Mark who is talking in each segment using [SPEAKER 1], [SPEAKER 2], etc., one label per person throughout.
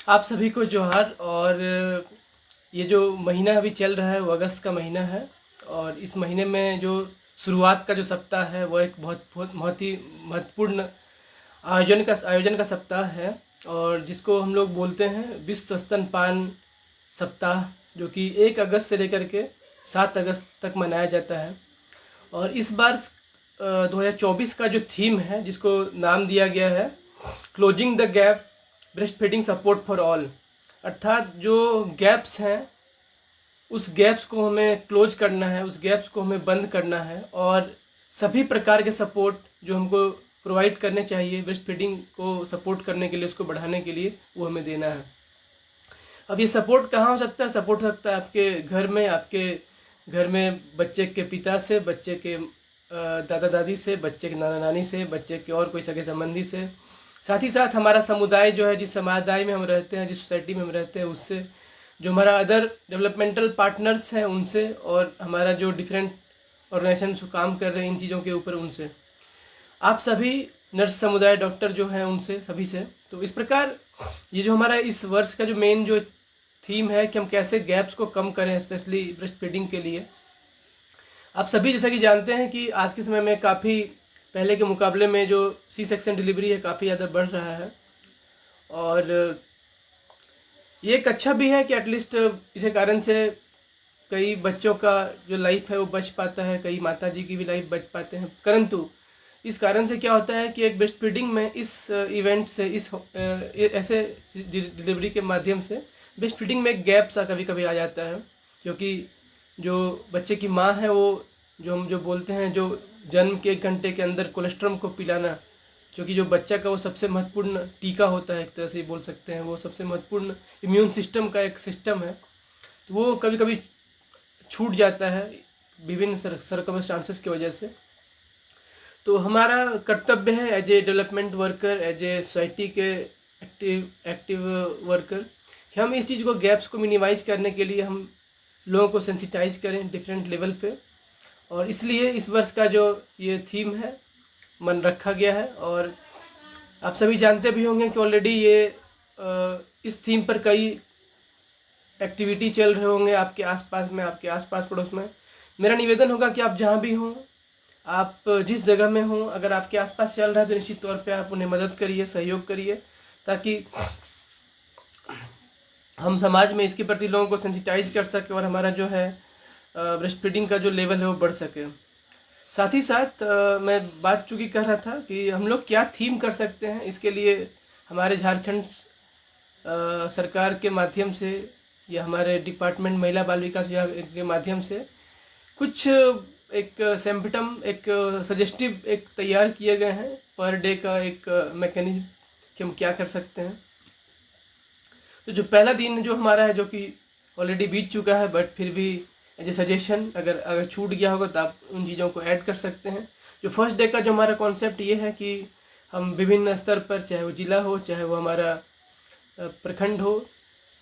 [SPEAKER 1] आप सभी को जोहार। और ये जो महीना अभी चल रहा है वो अगस्त का महीना है। और इस महीने में जो शुरुआत का जो सप्ताह है वो एक बहुत ही महत्वपूर्ण आयोजन का सप्ताह है। और जिसको हम लोग बोलते हैं विश्व स्तनपान सप्ताह, जो कि 1 अगस्त से लेकर के 7 अगस्त तक मनाया जाता है। और इस बार 2024 का जो थीम है, जिसको नाम दिया गया है closing the gap breast feeding support for all, अर्थात जो गैप्स हैं उस गैप्स को हमें क्लोज करना है, उस गैप्स को हमें बंद करना है और सभी प्रकार के सपोर्ट जो हमको प्रोवाइड करने चाहिए ब्रेस्ट फीडिंग को सपोर्ट करने के लिए, उसको बढ़ाने के लिए, वो हमें देना है। अब ये सपोर्ट कहाँ हो सकता है? सपोर्ट हो सकता है आपके घर में, आपके घर में बच्चे के पिता से, बच्चे के दादा दादी से, बच्चे के नाना नानी से, बच्चे के और कोई सगे संबंधी से, साथ ही साथ हमारा समुदाय जो है, जिस समुदाय में हम रहते हैं, जिस सोसाइटी में हम रहते हैं उससे, जो हमारा अदर डेवलपमेंटल पार्टनर्स हैं उनसे, और हमारा जो डिफरेंट ऑर्गेनाइजेशन काम कर रहे हैं इन चीज़ों के ऊपर उनसे, आप सभी नर्स समुदाय, डॉक्टर जो हैं उनसे, सभी से। तो इस प्रकार ये जो हमारा इस वर्ष का जो मेन जो थीम है कि हम कैसे गैप्स को कम करें, स्पेशली ब्रेस्ट फीडिंग के लिए। आप सभी जैसा कि जानते हैं कि आज के समय में काफ़ी पहले के मुकाबले में जो सी सेक्शन डिलीवरी है काफ़ी ज़्यादा बढ़ रहा है। और ये एक अच्छा भी है कि एटलीस्ट इसी कारण से कई बच्चों का जो लाइफ है वो बच पाता है, कई माता जी की भी लाइफ बच पाते हैं। परंतु इस कारण से क्या होता है कि एक ब्रेस्ट फीडिंग में इस इवेंट से, इस ऐसे डिलीवरी के माध्यम से ब्रेस्ट फीडिंग में एक गैप सा कभी कभी आ जाता है, क्योंकि जो बच्चे की माँ है वो जो हम जो बोलते हैं, जो जन्म के 1 घंटे के अंदर कोलेस्ट्रम को पिलाना, जो कि जो बच्चा का वो सबसे महत्वपूर्ण टीका होता है, एक तरह से बोल सकते हैं, वो सबसे महत्वपूर्ण इम्यून सिस्टम का एक सिस्टम है, तो वो कभी कभी छूट जाता है विभिन्न सर्कमस्टांसेस की वजह से। तो हमारा कर्तव्य है as a development worker, as a society के एक्टिव वर्कर, कि हम इस चीज़ को, गैप्स को मिनिमाइज करने के लिए हम लोगों को सेंसिटाइज करें डिफरेंट लेवल पे। और इसलिए इस वर्ष का जो ये थीम है मन रखा गया है। और आप सभी जानते भी होंगे कि ऑलरेडी ये इस थीम पर कई एक्टिविटी चल रहे होंगे आपके आसपास में, आपके आसपास पड़ोस में। मेरा निवेदन होगा कि आप जहाँ भी हों, आप जिस जगह में हों, अगर आपके आसपास चल रहा है तो निश्चित तौर पे आप उन्हें मदद करिए, सहयोग करिए, ताकि हम समाज में इसके प्रति लोगों को सेंसिटाइज कर सकें और हमारा जो है ब्रेस्ट फीडिंग का जो लेवल है वो बढ़ सके। साथ ही साथ मैं बात चूँकि कर रहा था कि हम लोग क्या थीम कर सकते हैं, इसके लिए हमारे झारखंड सरकार के माध्यम से या हमारे डिपार्टमेंट महिला बाल विकास विभाग के माध्यम से कुछ एक सिम्पटम, एक सजेस्टिव एक तैयार किए गए हैं पर डे का एक मैकेनिज्म कि हम क्या कर सकते हैं। तो जो पहला दिन जो हमारा है, जो कि ऑलरेडी बीत चुका है, बट फिर भी एज ए सजेशन, अगर छूट गया होगा तो आप उन चीज़ों को ऐड कर सकते हैं। जो फर्स्ट डे का जो हमारा कॉन्सेप्ट ये है कि हम विभिन्न स्तर पर, चाहे वो जिला हो, चाहे वो हमारा प्रखंड हो,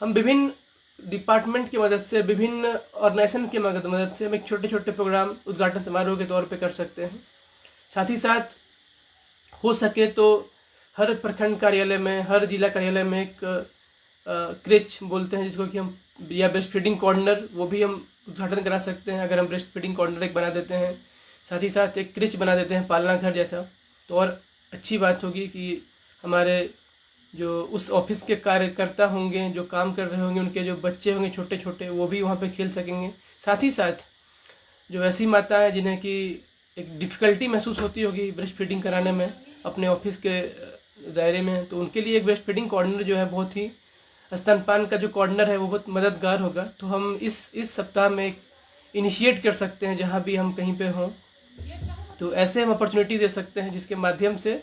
[SPEAKER 1] हम विभिन्न डिपार्टमेंट की मदद से, विभिन्न ऑर्गेनाइजेशन की मदद से हम एक छोटे छोटे प्रोग्राम उद्घाटन समारोह के तौर पे कर सकते हैं। साथ ही साथ हो सके तो हर प्रखंड कार्यालय में, हर जिला कार्यालय में एक क्रिच बोलते हैं जिसको कि हम, या ब्रेस्ट फीडिंग कॉर्नर, वो भी हम उद्घाटन करा सकते हैं। अगर हम ब्रेस्ट फीडिंग कॉर्नर एक बना देते हैं, साथ ही साथ एक क्रिच बना देते हैं पालना घर जैसा, तो और अच्छी बात होगी कि हमारे जो उस ऑफिस के कार्यकर्ता होंगे, जो काम कर रहे होंगे, उनके जो बच्चे होंगे छोटे छोटे, वो भी वहाँ पे खेल सकेंगे। साथ ही साथ जो ऐसी माताएं जिन्हें कि एक डिफ़िकल्टी महसूस होती होगी ब्रेस्ट फीडिंग कराने में अपने ऑफिस के दायरे में, तो उनके लिए एक ब्रेस्ट फीडिंग कॉर्नर जो है, बहुत ही स्तनपान का जो कॉर्नर है वो बहुत मददगार होगा। तो हम इस सप्ताह में एक इनिशिएट कर सकते हैं, जहाँ भी हम कहीं पे हों, तो ऐसे हम अपॉर्चुनिटी दे सकते हैं जिसके माध्यम से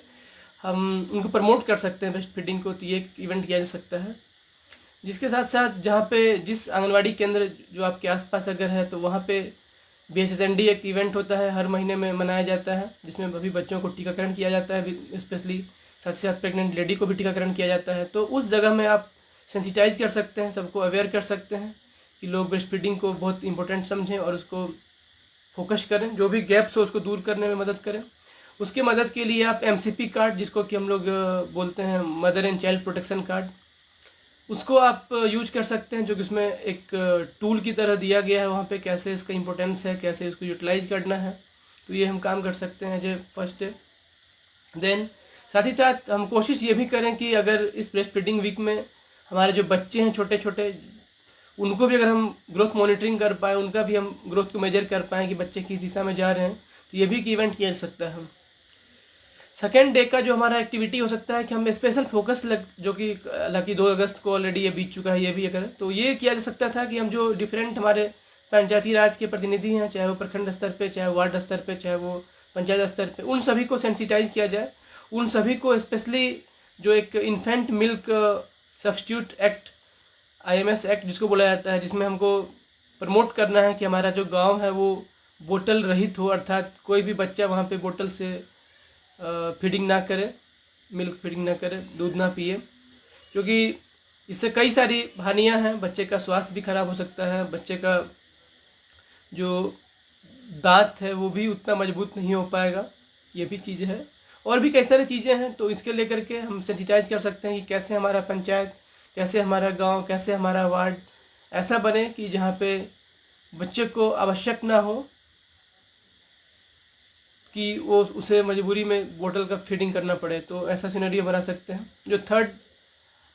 [SPEAKER 1] हम उनको प्रमोट कर सकते हैं ब्रेस्ट फीडिंग को। तो ये एक इवेंट किया जा सकता है। जिसके साथ साथ जहाँ पे, जिस आंगनवाड़ी केंद्र जो आपके आसपास अगर है, तो वहाँ पे BHSND एक इवेंट होता है, हर महीने में मनाया जाता है, जिसमें अभी बच्चों को टीकाकरण किया जाता है, स्पेशली साथ ही साथ प्रेग्नेंट लेडी को भी टीकाकरण किया जाता है। तो उस जगह में आप सेंसिटाइज कर सकते हैं, सबको अवेयर कर सकते हैं कि लोग ब्रेस्ट फीडिंग को बहुत इंपॉर्टेंट समझें और उसको फोकस करें, जो भी गैप्स हो उसको दूर करने में मदद करें। उसके मदद के लिए आप MCP कार्ड, जिसको कि हम लोग बोलते हैं mother and child protection card, उसको आप यूज कर सकते हैं, जो कि उसमें एक टूल की तरह दिया गया है वहाँ पे, कैसे इसका इम्पोर्टेंस है, कैसे इसको यूटिलाइज करना है। तो ये हम काम कर सकते हैं जो फर्स्ट है। देन साथ ही साथ हम कोशिश ये भी करें कि अगर इस ब्रेस्ट फीडिंग वीक में हमारे जो बच्चे हैं छोटे छोटे, उनको भी अगर हम ग्रोथ मॉनिटरिंग कर पाएँ, उनका भी हम ग्रोथ को मेजर कर पाएँ कि बच्चे किस दिशा में जा रहे हैं, तो ये भी एक इवेंट किया जा सकता है। सेकेंड डे का जो हमारा एक्टिविटी हो सकता है कि हम स्पेशल फोकस जो कि हालांकि 2 अगस्त को ऑलरेडी ये बीत चुका है, ये भी अगर तो ये किया जा सकता था कि हम जो डिफरेंट हमारे पंचायती राज के प्रतिनिधि हैं, चाहे वो प्रखंड स्तर पे, चाहे वार्ड स्तर पे, चाहे वो पंचायत स्तर पे, उन सभी को सेंसिटाइज किया जाए। उन सभी को स्पेशली जो एक infant milk substitute act, IMS act जिसको बोला जाता है, जिसमें हमको प्रमोट करना है कि हमारा जो गाँव है वो बोतल रहित हो, अर्थात कोई भी बच्चा वहाँ पे बोतल से फीडिंग ना करे, मिल्क फीडिंग ना करे, दूध ना पिए, क्योंकि इससे कई सारी हानियां हैं। बच्चे का स्वास्थ्य भी खराब हो सकता है, बच्चे का जो दांत है वो भी उतना मजबूत नहीं हो पाएगा, ये भी चीज़ है। और भी कई सारी चीज़ें हैं, तो इसके लेकर के हम सेंसिटाइज कर सकते हैं कि कैसे हमारा पंचायत, कैसे हमारा गांव, कैसे हमारा वार्ड ऐसा बने कि जहाँ पे बच्चे को आवश्यक ना हो कि वो उसे मजबूरी में बोतल का फीडिंग करना पड़े। तो ऐसा सिनेरियो बना सकते हैं। जो 3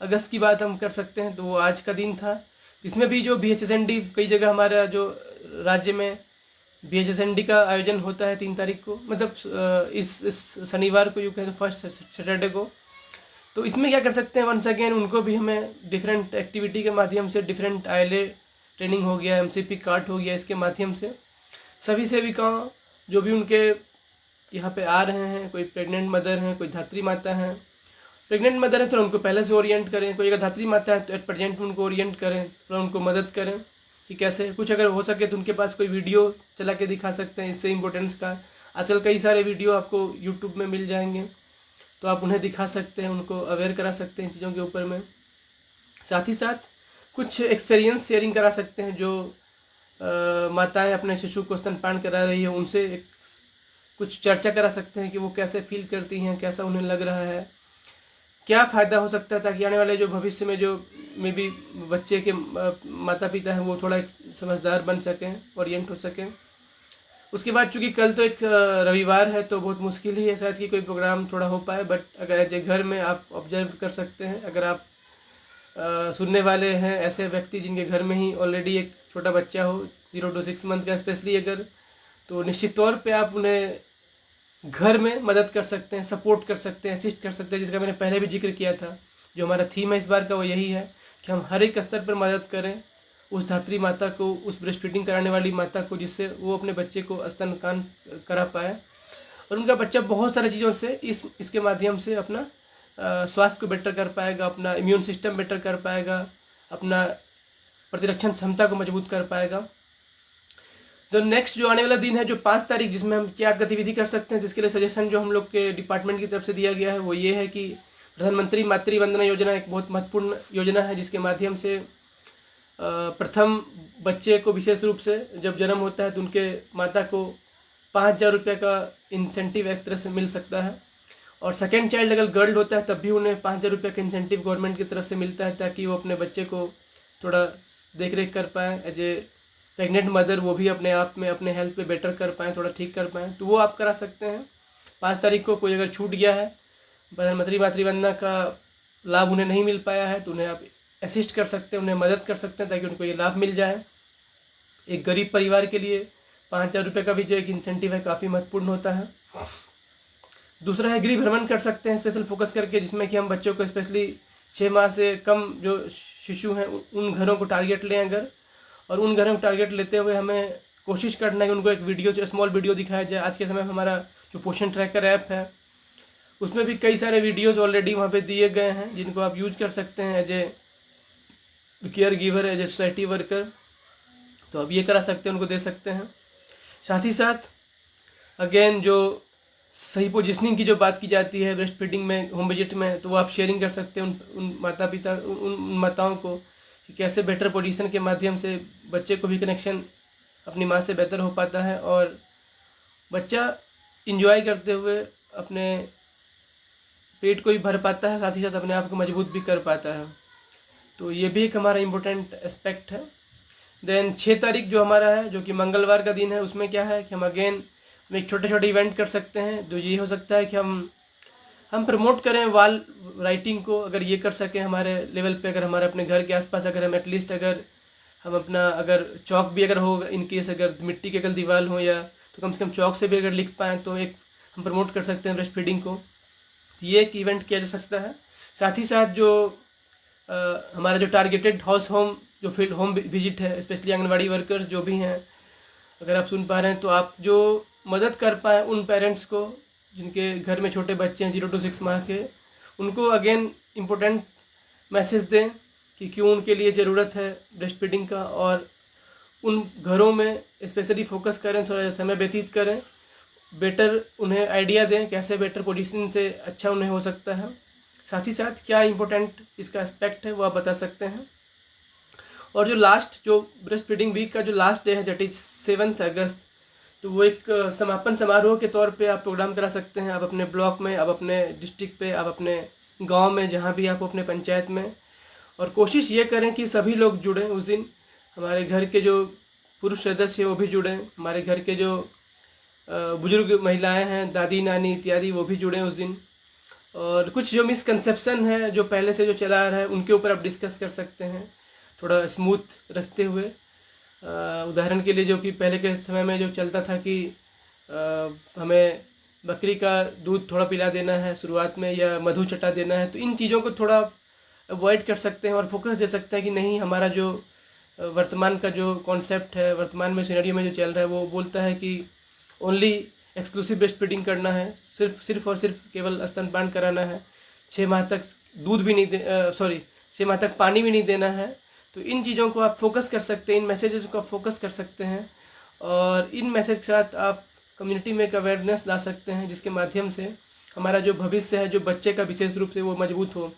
[SPEAKER 1] अगस्त की बात हम कर सकते हैं, तो वो आज का दिन था। इसमें भी जो BHSND, कई जगह हमारा जो राज्य में BHSND का आयोजन होता है 3 तारीख को, मतलब इस शनिवार को, यूँ कहें तो फर्स्ट सैटरडे को। तो इसमें क्या कर सकते हैं, वंस अगेन उनको भी हमें डिफरेंट एक्टिविटी के माध्यम से, डिफरेंट ILA ट्रेनिंग हो गया, MCP कार्ट हो गया, इसके माध्यम से सभी सेविकाओं जो भी उनके यहाँ पे आ रहे हैं, कोई प्रेग्नेंट मदर हैं, कोई धात्री माता हैं, प्रेग्नेंट मदर है तो उनको पहले से ओरिएंट करें, कोई अगर धात्री माता है तो एट प्रेजेंट उनको ओरिएंट करें, थोड़ा उनको मदद करें कि कैसे कुछ अगर हो सके तो उनके पास कोई वीडियो चला के दिखा सकते हैं इससे इम्पोर्टेंस का। आजकल कई सारे वीडियो आपको यूट्यूब में मिल जाएंगे, तो आप उन्हें दिखा सकते हैं, उनको अवेयर करा सकते हैं इन चीज़ों के ऊपर में। साथ ही साथ कुछ एक्सपीरियंस शेयरिंग करा सकते हैं, जो माताएँ अपने शिशु को स्तनपान करा रही है, उनसे कुछ चर्चा करा सकते हैं कि वो कैसे फील करती हैं, कैसा उन्हें लग रहा है, क्या फ़ायदा हो सकता है, ताकि आने वाले जो भविष्य में जो मे बी बच्चे के माता पिता हैं वो थोड़ा समझदार बन सकें, ओरिएंट हो सकें। उसके बाद चूँकि कल तो एक रविवार है, तो बहुत मुश्किल ही है शायद कि कोई प्रोग्राम थोड़ा हो पाए, बट अगर एज ए घर में आप ऑब्जर्व कर सकते हैं, अगर आप सुनने वाले हैं ऐसे व्यक्ति जिनके घर में ही ऑलरेडी एक छोटा बच्चा हो 0 to 6 मंथ का स्पेशली अगर, तो निश्चित तौर पे आप उन्हें घर में मदद कर सकते हैं, सपोर्ट कर सकते हैं, असिस्ट कर सकते हैं, जिसका मैंने पहले भी जिक्र किया था। जो हमारा थीम है इस बार का वो यही है कि हम हर एक स्तर पर मदद करें उस धात्री माता को, उस ब्रेस्ट फीडिंग कराने वाली माता को, जिससे वो अपने बच्चे को स्तनपान करा पाए और उनका बच्चा बहुत सारी चीज़ों से इसके माध्यम से अपना स्वास्थ्य को बेटर कर पाएगा, अपना इम्यून सिस्टम बेटर कर पाएगा, अपना प्रतिरक्षण क्षमता को मजबूत कर पाएगा। तो नेक्स्ट जो आने वाला दिन है जो 5 तारीख, जिसमें हम क्या गतिविधि कर सकते हैं, जिसके लिए सजेशन जो हम लोग के डिपार्टमेंट की तरफ से दिया गया है वो ये है कि प्रधानमंत्री मातृ वंदना योजना एक बहुत महत्वपूर्ण योजना है, जिसके माध्यम से प्रथम बच्चे को विशेष रूप से जब जन्म होता है तो उनके माता को 5,000 रुपये का इंसेंटिव एक तरह से मिल सकता है, और सेकेंड चाइल्ड अगर गर्ल होता है तब भी उन्हें 5,000 रुपये का इंसेंटिव गवर्नमेंट की तरफ से मिलता है, ताकि वो अपने बच्चे को थोड़ा देख रेख कर पाएँ। एज ए प्रेग्नेंट मदर वो भी अपने आप में अपने हेल्थ पे बेटर कर पाएँ, थोड़ा ठीक कर पाएँ, तो वो आप करा सकते हैं 5 तारीख को। कोई अगर छूट गया है, प्रधानमंत्री मातृवंदना का लाभ उन्हें नहीं मिल पाया है, तो उन्हें आप असिस्ट कर सकते हैं, उन्हें मदद कर सकते हैं ताकि उनको ये लाभ मिल जाए। एक गरीब परिवार के लिए 5,000 रुपये का भी जो एक इंसेंटिव है काफ़ी महत्वपूर्ण होता है। दूसरा है गृह भ्रमण कर सकते हैं स्पेशल फोकस करके, जिसमें कि हम बच्चों को स्पेशली 6 माह से कम जो शिशु हैं उन घरों को टारगेट लें अगर, और उन घरों को टारगेट लेते हुए हमें कोशिश करना है कि उनको एक वीडियो, स्मॉल वीडियो दिखाया जाए। आज के समय में हमारा जो पोषण ट्रैकर ऐप है उसमें भी कई सारे वीडियोज़ ऑलरेडी वहाँ पे दिए गए हैं, जिनको आप यूज कर सकते हैं as a caregiver, as a society worker, तो आप ये करा सकते हैं, उनको दे सकते हैं। साथ ही साथ अगेन जो सही पोजिशनिंग की जो बात की जाती है ब्रेस्ट फीडिंग में, होम विजिट में, तो वो आप शेयरिंग कर सकते हैं उन माता पिता, उन माताओं को कि कैसे बेटर पोजीशन के माध्यम से बच्चे को भी कनेक्शन अपनी माँ से बेहतर हो पाता है और बच्चा इंजॉय करते हुए अपने पेट को भी भर पाता है, साथ ही साथ अपने आप को मजबूत भी कर पाता है। तो ये भी एक हमारा इम्पोर्टेंट एस्पेक्ट है। देन 6 तारीख जो हमारा है, जो कि मंगलवार का दिन है, उसमें क्या है कि हम अगेन हम एक छोटे छोटे इवेंट कर सकते हैं। तो ये हो सकता है कि हम प्रमोट करें वॉल राइटिंग को, अगर ये कर सकें हमारे लेवल पे, अगर हमारे अपने घर के आसपास अगर हम एटलीस्ट अगर हम अपना अगर चौक भी अगर हो, इन केस अगर मिट्टी के अगर दीवार हो, या तो कम से कम चौक से भी अगर लिख पाएँ तो एक हम प्रमोट कर सकते हैं ब्रेस्ट फीडिंग को। तो ये एक इवेंट किया जा सकता है। साथ ही साथ जो हमारा जो टारगेटेड हाउस होम जो फील्ड होम विजिट है, स्पेशली आंगनवाड़ी वर्कर्स जो भी हैं, अगर आप सुन पा रहे हैं तो आप जो मदद कर पाएँ उन पेरेंट्स को जिनके घर में छोटे बच्चे हैं 0 to 6 माह के, उनको अगेन इम्पोर्टेंट मैसेज दें कि क्यों उनके लिए ज़रूरत है ब्रेस्ट फीडिंग का, और उन घरों में स्पेशली फोकस करें, थोड़ा समय व्यतीत करें, बेटर उन्हें आइडिया दें कैसे बेटर पोजीशन से अच्छा उन्हें हो सकता है। साथ ही साथ क्या इम्पोर्टेंट इसका एस्पेक्ट है वो आप बता सकते हैं। और जो लास्ट जो ब्रेस्ट फीडिंग वीक का जो लास्ट डे है, दैट इज 7 अगस्त, तो वो एक समापन समारोह के तौर पे आप प्रोग्राम करा सकते हैं। आप अपने ब्लॉक में, आप अपने डिस्ट्रिक्ट पे, आप अपने गांव में, जहाँ भी आप अपने पंचायत में, और कोशिश ये करें कि सभी लोग जुड़ें उस दिन। हमारे घर के जो पुरुष सदस्य हैं वो भी जुड़ें, हमारे घर के जो बुजुर्ग महिलाएं हैं, दादी नानी इत्यादि, वो भी जुड़ें उस दिन। और कुछ जो मिसकंसेप्शन है जो पहले से जो चला आ रहा है उनके ऊपर आप डिस्कस कर सकते हैं, थोड़ा स्मूथ रखते हुए। उदाहरण के लिए जो कि पहले के समय में जो चलता था कि हमें बकरी का दूध थोड़ा पिला देना है शुरुआत में, या मधु चटा देना है, तो इन चीज़ों को थोड़ा अवॉइड कर सकते हैं और फोकस दे सकते हैं कि नहीं, हमारा जो वर्तमान का जो कॉन्सेप्ट है, वर्तमान में सिनेरियो में जो चल रहा है, वो बोलता है कि ओनली एक्सक्लूसिव ब्रेस्ट फीडिंग करना है, सिर्फ और सिर्फ केवल स्तनपान कराना है, 6 माह तक दूध भी नहीं 6 माह तक पानी भी नहीं देना है। तो इन चीज़ों को आप फोकस कर सकते हैं, इन मैसेजेस को आप फोकस कर सकते हैं, और इन मैसेज के साथ आप कम्युनिटी में एक अवेयरनेस ला सकते हैं, जिसके माध्यम से हमारा जो भविष्य है, जो बच्चे का विशेष रूप से वो मजबूत हो।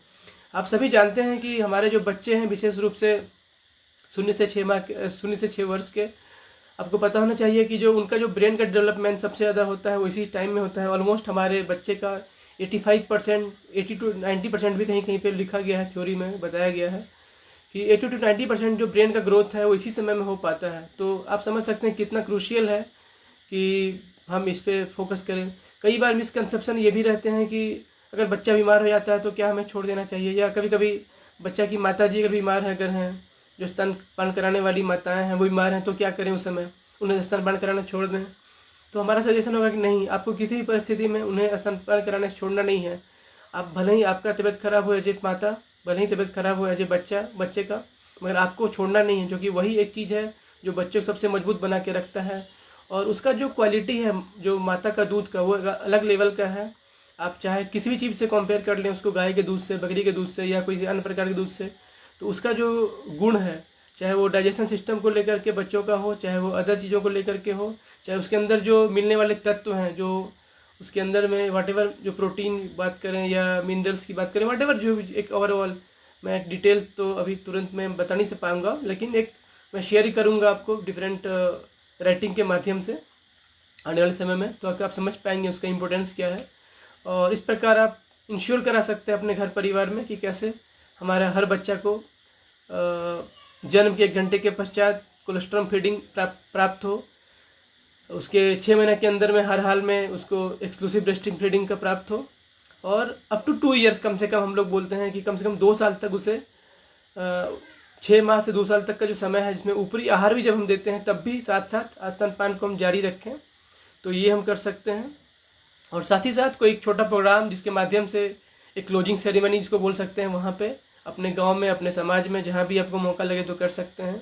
[SPEAKER 1] आप सभी जानते हैं कि हमारे जो बच्चे हैं विशेष रूप से 0 से 6 वर्ष के, आपको पता होना चाहिए कि जो उनका जो ब्रेन का डेवलपमेंट सबसे ज़्यादा होता है वो इसी टाइम में होता है। ऑलमोस्ट हमारे बच्चे का 85%, 80 to 90% भी कहीं कहीं पे लिखा गया है, थ्योरी में बताया गया है कि 80 to 90% जो ब्रेन का ग्रोथ है वो इसी समय में हो पाता है। तो आप समझ सकते हैं कितना क्रूशियल है कि हम इस पर फोकस करें। कई बार मिसकंसेप्शन ये भी रहते हैं कि अगर बच्चा बीमार हो जाता है तो क्या हमें छोड़ देना चाहिए, या कभी कभी बच्चा की माता जी अगर बीमार है, अगर हैं जो स्तनपान कराने वाली माताएं हैं वो बीमार हैं, तो क्या करें उस समय, उन्हें स्तनपान कराना छोड़ दें। तो हमारा सजेशन होगा कि नहीं, आपको किसी भी परिस्थिति में उन्हें स्तनपान कराने से छोड़ना नहीं है। आप भले ही आपका तबीयत खराब हो एज ए माता, भले ही तबीयत खराब हो एज ए बच्चे का, मगर आपको छोड़ना नहीं है, क्योंकि वही एक चीज़ है जो बच्चे को सबसे मजबूत बना के रखता है। और उसका जो क्वालिटी है जो माता का दूध का, वो अलग लेवल का है। आप चाहे किसी भी चीज़ से कंपेयर कर लें उसको, गाय के दूध से, बकरी के दूध से, या कोई अन्य प्रकार के दूध से, तो उसका जो गुण है, चाहे वो डाइजेशन सिस्टम को लेकर के बच्चों का हो, चाहे वो अदर चीज़ों को लेकर के हो, चाहे उसके अंदर जो मिलने वाले तत्व हैं, जो उसके अंदर में वाटेवर जो प्रोटीन बात करें या मिनरल्स की बात करें, वाटेवर जो एक ओवरऑल, मैं डिटेल तो अभी तुरंत में बता नहीं पाऊँगा, लेकिन एक मैं शेयर ही करूँगा आपको डिफरेंट राइटिंग के माध्यम से आने वाले समय में, तो आप समझ पाएंगे उसका इम्पोर्टेंस क्या है। और इस प्रकार आप इंश्योर करा सकते हैं अपने घर परिवार में कि कैसे हमारा हर बच्चा को जन्म के 1 घंटे के पश्चात कोलेस्ट्रॉल फीडिंग प्राप्त हो, उसके 6 महीने के अंदर में हर हाल में उसको एक्सक्लूसिव ब्रेस्ट फीडिंग का प्राप्त हो, और अप टू 2 ईयर्स, कम से कम हम लोग बोलते हैं कि कम से कम 2 साल तक उसे 6 माह से 2 साल तक का जो समय है, जिसमें ऊपरी आहार भी जब हम देते हैं तब भी साथ साथ स्तनपान को हम जारी रखें, तो ये हम कर सकते हैं। और साथ ही साथ कोई एक छोटा प्रोग्राम जिसके माध्यम से एक क्लोजिंग सेरेमनी जिसको बोल सकते हैं, वहाँ पे अपने गांव में, अपने समाज में, जहाँ भी आपको मौका लगे तो कर सकते हैं।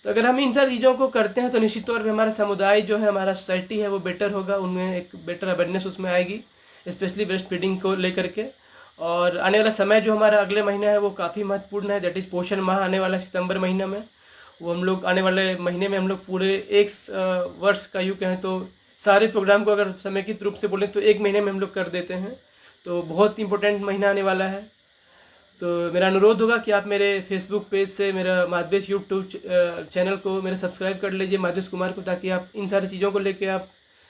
[SPEAKER 1] तो अगर हम इन सारी चीज़ों को करते हैं तो निश्चित तौर पे हमारा समुदाय जो है, हमारा सोसाइटी है, वो बेटर होगा, उनमें एक बेटर अवेयरनेस उसमें आएगी, स्पेशली ब्रेस्ट फीडिंग को लेकर के। और आने वाला समय जो हमारा अगले महीना है वो काफ़ी महत्वपूर्ण है, दैट इज़ पोषण माह आने वाला सितंबर महीना में। वो हम लोग आने वाले महीने में हम लोग पूरे 1 वर्ष का यूँ कहें तो सारे प्रोग्राम को अगर समेकित रूप से बोलें तो 1 महीने में हम लोग कर देते हैं। तो बहुत इंपॉर्टेंट महीना आने वाला है। तो मेरा अनुरोध होगा कि आप मेरे फेसबुक पेज से मेरा माधवेश यूट्यूब चैनल को मेरे सब्सक्राइब कर लीजिए, माधवेश कुमार को, ताकि आप इन सारी चीज़ों को लेके आप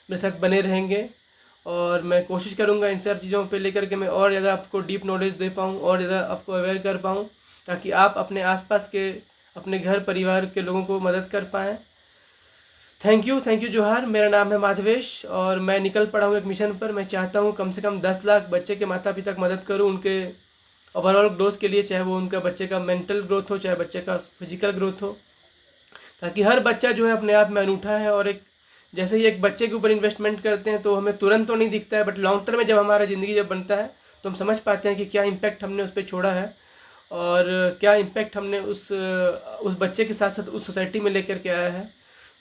[SPEAKER 1] मेरे साथ बने रहेंगे। और मैं कोशिश करूँगा इन सारी चीज़ों पे लेकर के मैं और ज़्यादा आपको डीप नॉलेज दे पाऊँ और ज़्यादा आपको अवेयर कर पाऊँ, ताकि आप अपने आसपास के अपने घर परिवार के लोगों को मदद कर पाएँ। थैंक यू जोहार। मेरा नाम है माधवेश और मैं निकल पड़ा हूँ एक मिशन पर। मैं चाहता हूँ कम से कम 10 लाख बच्चे के माता पिता की मदद करूँ उनके ओवरऑल ग्रोथ के लिए, चाहे वो उनका बच्चे का मेंटल ग्रोथ हो चाहे बच्चे का फिजिकल ग्रोथ हो, ताकि हर बच्चा जो है अपने आप में अनूठा है। और एक जैसे ही एक बच्चे के ऊपर इन्वेस्टमेंट करते हैं तो हमें तुरंत तो नहीं दिखता है, बट लॉन्ग टर्म में जब हमारा ज़िंदगी जब बनता है तो हम समझ पाते हैं कि क्या इम्पैक्ट हमने उस पर छोड़ा है और क्या इम्पैक्ट हमने उस बच्चे के साथ साथ उस सोसाइटी में लेकर के आया है।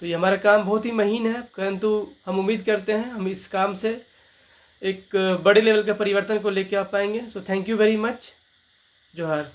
[SPEAKER 1] तो ये हमारा काम बहुत ही महीन है, परंतु हम उम्मीद करते हैं हम इस काम से एक बड़े लेवल का परिवर्तन को लेके आ पाएंगे। So thank you very much. जोहार।